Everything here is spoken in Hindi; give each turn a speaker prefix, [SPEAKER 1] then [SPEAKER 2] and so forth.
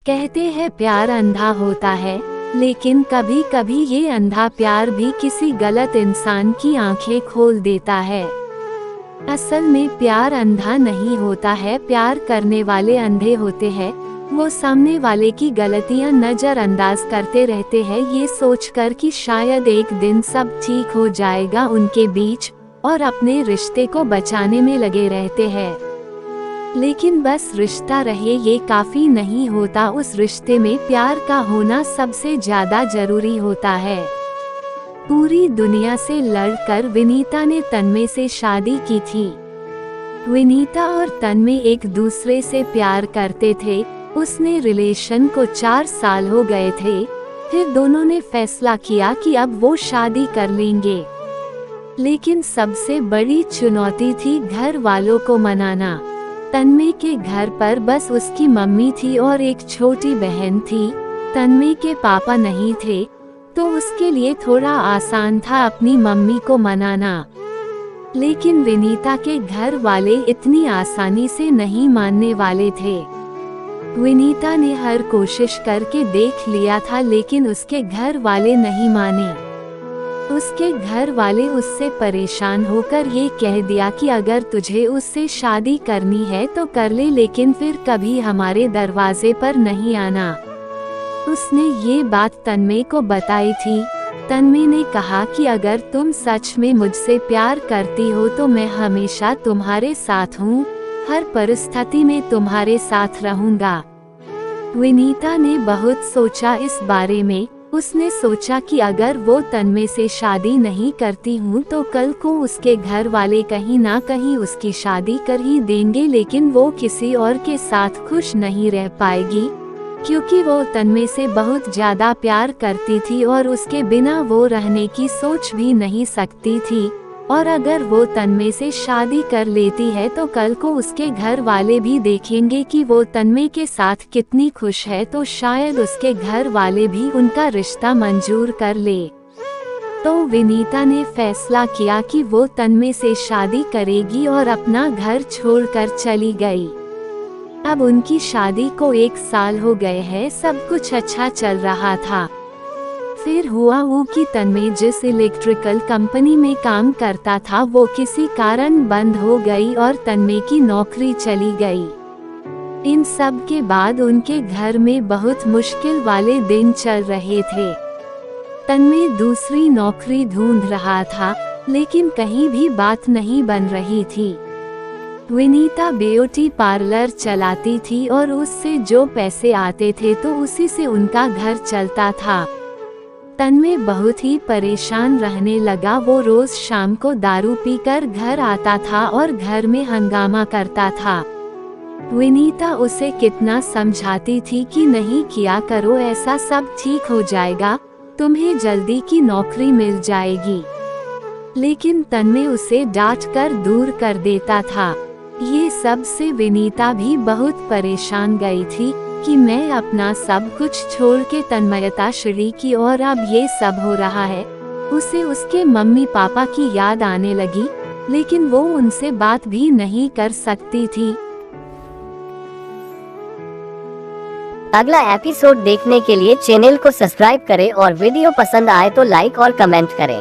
[SPEAKER 1] कहते हैं प्यार अंधा होता है, लेकिन कभी कभी ये अंधा प्यार भी किसी गलत इंसान की आंखें खोल देता है। असल में प्यार अंधा नहीं होता है, प्यार करने वाले अंधे होते हैं। वो सामने वाले की गलतियां नजरअंदाज करते रहते हैं, ये सोचकर कि शायद एक दिन सब ठीक हो जाएगा उनके बीच, और अपने रिश्ते को बचाने में लगे रहते हैं। लेकिन बस रिश्ता रहे ये काफी नहीं होता, उस रिश्ते में प्यार का होना सबसे ज्यादा जरूरी होता है। पूरी दुनिया से लड़कर विनीता ने तन्मय से शादी की थी। विनीता और तन्मय एक दूसरे से प्यार करते थे। उसने रिलेशन को 4 साल हो गए थे। फिर दोनों ने फैसला किया कि अब वो शादी कर लेंगे। लेकिन सबसे बड़ी चुनौती थी घर वालों को मनाना। तन्मय के घर पर बस उसकी मम्मी थी और एक छोटी बहन थी। तन्मय के पापा नहीं थे, तो उसके लिए थोड़ा आसान था अपनी मम्मी को मनाना। लेकिन विनीता के घर वाले इतनी आसानी से नहीं मानने वाले थे। विनीता ने हर कोशिश करके देख लिया था, लेकिन उसके घर वाले नहीं माने। उसके घर वाले उससे परेशान होकर ये कह दिया कि अगर तुझे उससे शादी करनी है तो कर ले, लेकिन फिर कभी हमारे दरवाजे पर नहीं आना। उसने ये बात तन्मय को बताई थी। तन्मय ने कहा कि अगर तुम सच में मुझसे प्यार करती हो तो मैं हमेशा तुम्हारे साथ हूँ, हर परिस्थिति में तुम्हारे साथ रहूँगा। विनीता ने बहुत सोचा इस बारे में। उसने सोचा कि अगर वो तन्मय से शादी नहीं करती हूँ तो कल को उसके घर वाले कहीं ना कहीं उसकी शादी कर ही देंगे, लेकिन वो किसी और के साथ खुश नहीं रह पाएगी, क्योंकि वो तन्मय से बहुत ज्यादा प्यार करती थी और उसके बिना वो रहने की सोच भी नहीं सकती थी। और अगर वो तन्मय से शादी कर लेती है तो कल को उसके घर वाले भी देखेंगे कि वो तन्मय के साथ कितनी खुश है, तो शायद उसके घर वाले भी उनका रिश्ता मंजूर कर ले। तो विनीता ने फैसला किया कि वो तन्मय से शादी करेगी और अपना घर छोड़कर चली गई। अब उनकी शादी को 1 साल हो गए हैं, सब कुछ अच्छा चल रहा था। फिर हुआ वो कि तन्मय जिस इलेक्ट्रिकल कंपनी में काम करता था वो किसी कारण बंद हो गई और तन्मय की नौकरी चली गई। इन सब के बाद उनके घर में बहुत मुश्किल वाले दिन चल रहे थे। तन्मय दूसरी नौकरी ढूंढ रहा था, लेकिन कहीं भी बात नहीं बन रही थी। विनीता ब्यूटी पार्लर चलाती थी और उससे जो पैसे आते थे तो उसी से उनका घर चलता था। तन्मय बहुत ही परेशान रहने लगा। वो रोज शाम को दारू पीकर घर आता था और घर में हंगामा करता था। विनीता उसे कितना समझाती थी कि नहीं किया करो ऐसा, सब ठीक हो जाएगा, तुम्हें जल्दी की नौकरी मिल जाएगी। लेकिन तन्मय उसे डांट कर दूर कर देता था। ये सब से विनीता भी बहुत परेशान गई थी कि मैं अपना सब कुछ छोड़ के तन्मयता श्री की, और अब ये सब हो रहा है। उसे उसके मम्मी पापा की याद आने लगी, लेकिन वो उनसे बात भी नहीं कर सकती थी।
[SPEAKER 2] अगला एपिसोड देखने के लिए चैनल को सब्सक्राइब करें और वीडियो पसंद आए तो लाइक और कमेंट करें।